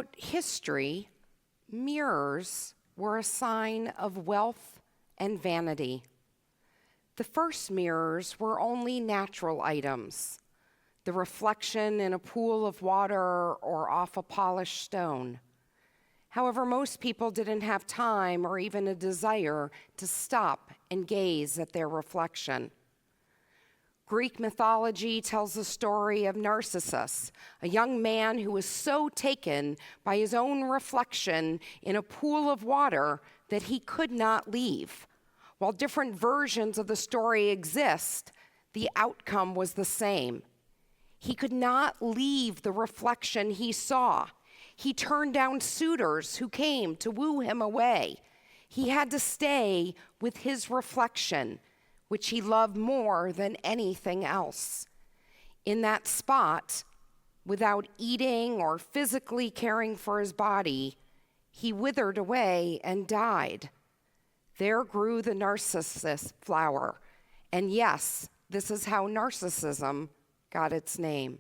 Throughout history, mirrors were a sign of wealth and vanity. The first mirrors were only natural items, the reflection in a pool of water or off a polished stone. However, most people didn't have time or even a desire to stop and gaze at their reflection. Greek mythology tells the story of Narcissus, a young man who was so taken by his own reflection in a pool of water that he could not leave. While different versions of the story exist, the outcome was the same. He could not leave the reflection he saw. He turned down suitors who came to woo him away. He had to stay with his reflection, which he loved more than anything else. In that spot, without eating or physically caring for his body, he withered away and died. There grew the narcissus flower. And yes, this is how narcissism got its name.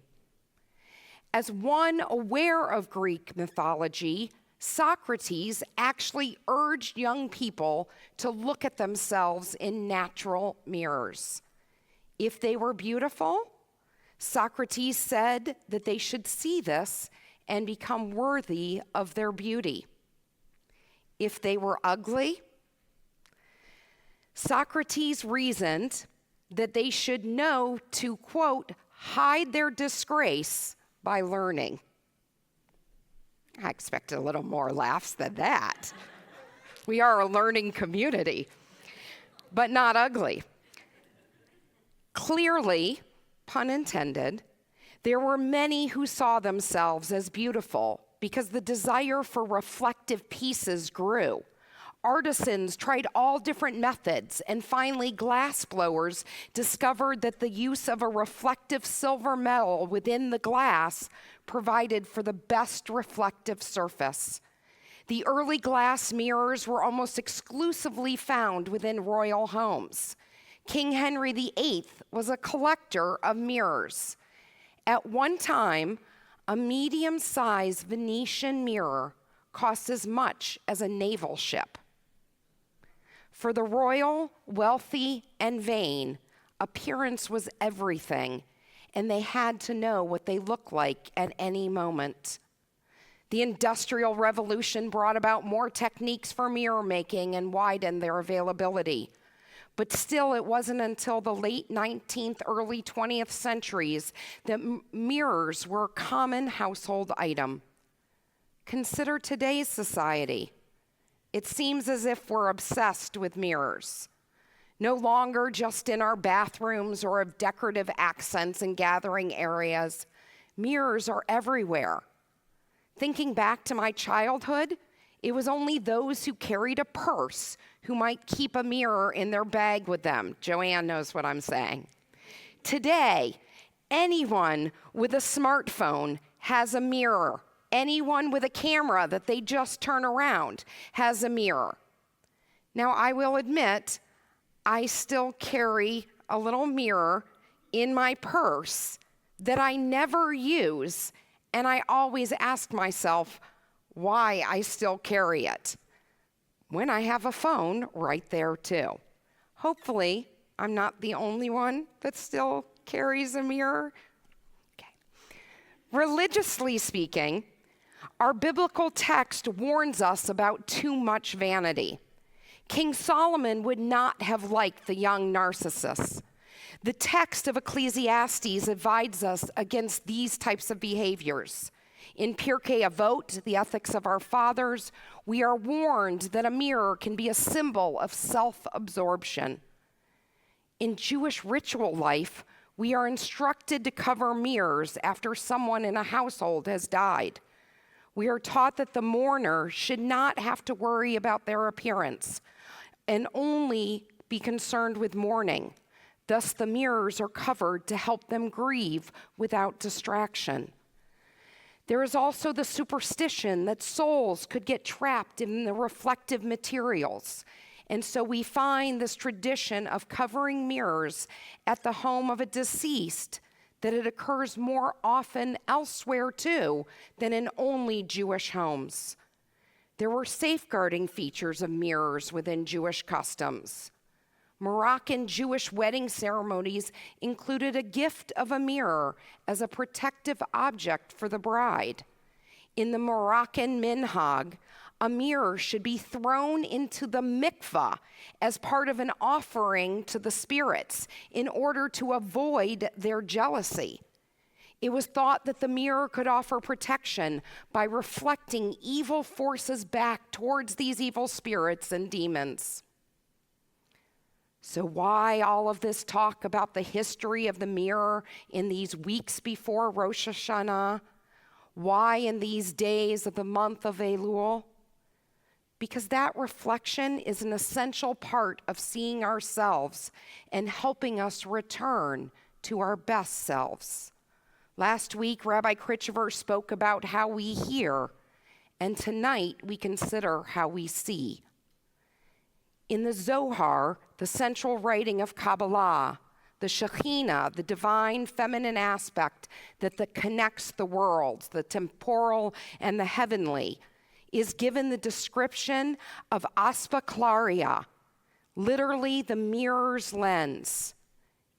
As one aware of Greek mythology, Socrates actually urged young people to look at themselves in natural mirrors. If they were beautiful, Socrates said that they should see this and become worthy of their beauty. If they were ugly, Socrates reasoned that they should know to, quote, hide their disgrace by learning. I expected a little more laughs than that. We are a learning community, but not ugly. Clearly, pun intended, there were many who saw themselves as beautiful because the desire for reflective pieces grew. Artisans tried all different methods, and finally glassblowers discovered that the use of a reflective silver metal within the glass provided for the best reflective surface. The early glass mirrors were almost exclusively found within royal homes. King Henry VIII was a collector of mirrors. At one time, a medium-sized Venetian mirror cost as much as a naval ship. For the royal, wealthy, and vain, appearance was everything, and they had to know what they looked like at any moment. The Industrial Revolution brought about more techniques for mirror making and widened their availability. But still, it wasn't until the late 19th, early 20th centuries that mirrors were a common household item. Consider today's society. It seems as if we're obsessed with mirrors. No longer just in our bathrooms or of decorative accents in gathering areas. Mirrors are everywhere. Thinking back to my childhood, it was only those who carried a purse who might keep a mirror in their bag with them. Joanne knows what I'm saying. Today, anyone with a smartphone has a mirror. Anyone with a camera that they just turn around has a mirror. Now, I will admit, I still carry a little mirror in my purse that I never use, and I always ask myself why I still carry it when I have a phone right there too. Hopefully, I'm not the only one that still carries a mirror. Okay. Religiously speaking, our biblical text warns us about too much vanity. King Solomon would not have liked the young Narcissus. The text of Ecclesiastes advises us against these types of behaviors. In Pirkei Avot, the ethics of our fathers, we are warned that a mirror can be a symbol of self-absorption. In Jewish ritual life, we are instructed to cover mirrors after someone in a household has died. We are taught that the mourner should not have to worry about their appearance and only be concerned with mourning. Thus, the mirrors are covered to help them grieve without distraction. There is also the superstition that souls could get trapped in the reflective materials. And so we find this tradition of covering mirrors at the home of a deceased that it occurs more often elsewhere too than in only Jewish homes. There were safeguarding features of mirrors within Jewish customs. Moroccan Jewish wedding ceremonies included a gift of a mirror as a protective object for the bride. In the Moroccan minhag, a mirror should be thrown into the mikvah as part of an offering to the spirits in order to avoid their jealousy. It was thought that the mirror could offer protection by reflecting evil forces back towards these evil spirits and demons. So why all of this talk about the history of the mirror in these weeks before Rosh Hashanah? Why in these days of the month of Elul? Because that reflection is an essential part of seeing ourselves and helping us return to our best selves. Last week, Rabbi Critchever spoke about how we hear, and tonight we consider how we see. In the Zohar, the central writing of Kabbalah, the Shekhinah, the divine feminine aspect that connects the worlds, the temporal and the heavenly, is given the description of aspaklaria, literally the mirror's lens.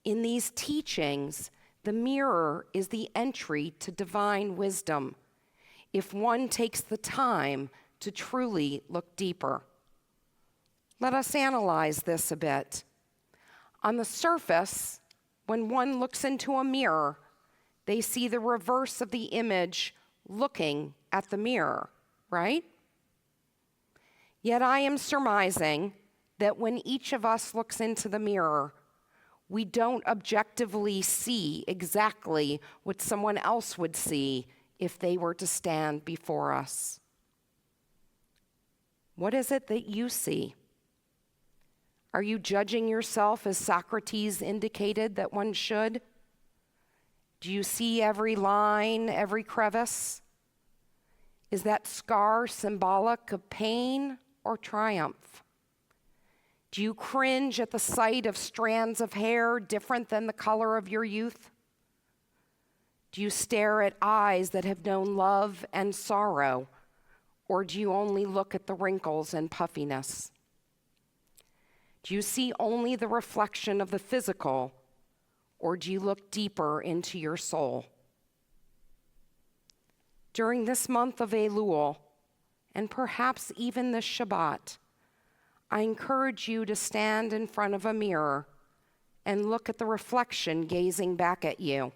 In these teachings, the mirror is the entry to divine wisdom, if one takes the time to truly look deeper. Let us analyze this a bit. On the surface, when one looks into a mirror, they see the reverse of the image looking at the mirror, right? Yet I am surmising that when each of us looks into the mirror, we don't objectively see exactly what someone else would see if they were to stand before us. What is it that you see? Are you judging yourself as Socrates indicated that one should? Do you see every line, every crevice? Is that scar symbolic of pain or triumph? Do you cringe at the sight of strands of hair different than the color of your youth? Do you stare at eyes that have known love and sorrow, or do you only look at the wrinkles and puffiness? Do you see only the reflection of the physical, or do you look deeper into your soul? During this month of Elul, and perhaps even this Shabbat, I encourage you to stand in front of a mirror and look at the reflection gazing back at you.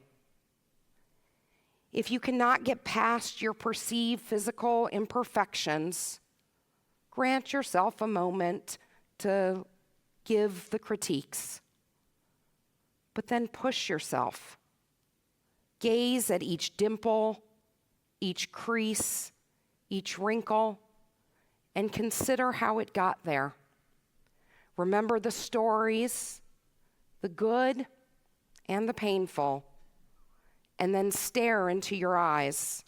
If you cannot get past your perceived physical imperfections, grant yourself a moment to give the critiques. But then push yourself. Gaze at each dimple, each crease, each wrinkle, and consider how it got there. Remember the stories, the good and the painful, and then stare into your eyes.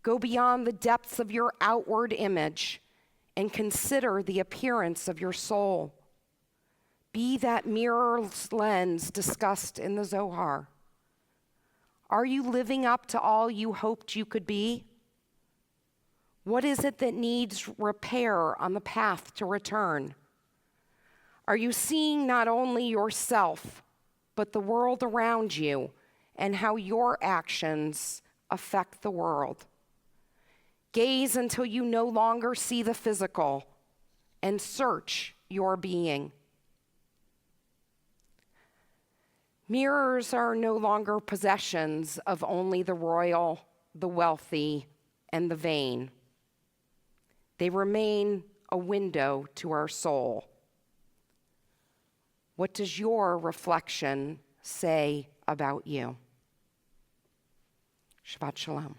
Go beyond the depths of your outward image and consider the appearance of your soul. Be that mirror's lens discussed in the Zohar. Are you living up to all you hoped you could be? What is it that needs repair on the path to return? Are you seeing not only yourself, but the world around you and how your actions affect the world? Gaze until you no longer see the physical and search your being. Mirrors are no longer possessions of only the royal, the wealthy, and the vain. They remain a window to our soul. What does your reflection say about you? Shabbat Shalom.